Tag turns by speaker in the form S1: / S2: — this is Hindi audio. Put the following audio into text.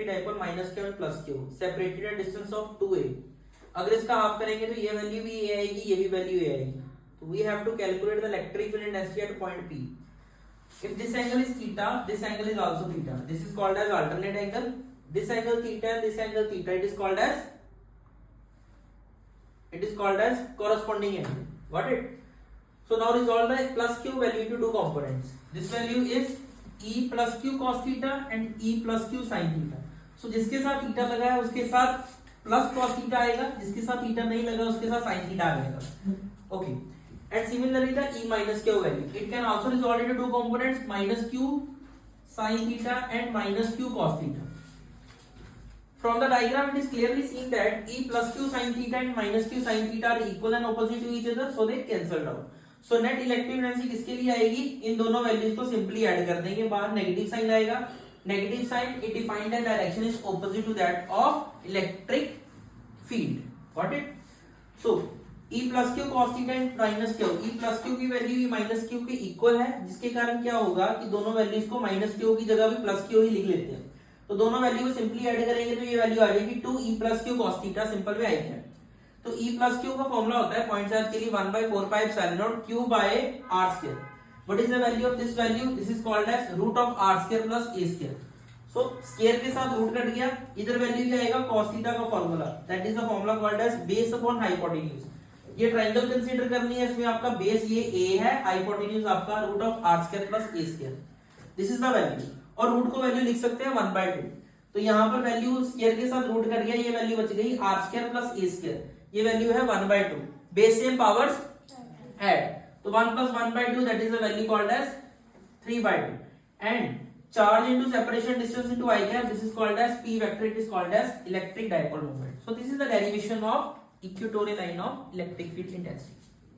S1: Dipole minus Q and plus Q separated at distance of 2a। अगर इसका हाफ करेंगे तो ये वैल्यू भी a आएगी, ये भी वैल्यू a आएगी। तो we have to calculate the electric field intensity at point P। If this angle is theta, this angle is also theta. This is called as alternate angle. This angle theta and this angle theta. It is called as corresponding angle. Got it? So now resolve the plus q value into two components. This value is e plus q cos theta and e plus q sin theta. So जिसके साथ थीटा लगा है उसके साथ प्लस cos थीटा आएगा, जिसके साथ थीटा नहीं लगा उसके साथ sin थीटा आएगा. Okay. And similarly the e minus q value, it can also resolve into two components, minus q sin theta and minus q cos theta. From the diagram it is clearly seen that e plus q sin theta and minus q sin theta are equal and opposite to each other, so they cancelled out. So net electric energy किसके लिए आएगी? इन दोनों वैल्यूज को सिंपली ऐड कर देंगे, बाहर नेगेटिव साइन आएगा. Negative sign it defined that direction is opposite to that of electric field. Got it? So E plus q cos theta and minus q, E plus q की वैल्यू E माइनस क्यू के इक्वल है, जिसके कारण क्या होगा कि दोनों वैल्यूज को माइनस क्यू की जगह भी प्लस क्यू ही लिख लेते हैं. तो दोनों वैल्यू को सिंपली ऐड करेंगे तो ये वैल्यू आ जाएगी 2e plus q cos theta. Simple way आई है. तो E प्लस क्यू का फॉर्मूला होता है पॉइंट चार्ज के लिए 1/4 epsilon naught q by r square. What is the value of this value? This is called as root of r square plus a square. So square के साथ रूट कट गया, इधर वैल्यू क्या आएगा? cos थीटा का formula, that is the formula called as base upon hypotenuse. ये ट्रायंगल कंसीडर करनी है, इसमें आपका बेस ये a है, हाइपोटेन्यूज आपका root of r square plus a square. This is the value. और रूट को वैल्यू लिख सकते हैं 1/2. तो यहाँ पर वैल्यू स्क्वायर के साथ रूट कट गया, ये वैल्यू बच गई r square plus a square. ये वैल्यू है 1/2. बेस सेम पावर्स ऐड, तो 1 plus 1/2 that is the value called as 3/2. And charge into separation distance into I cap, this is called as P vector, it is called as electric dipole moment. So this is the derivation of equatorial line of electric field intensity.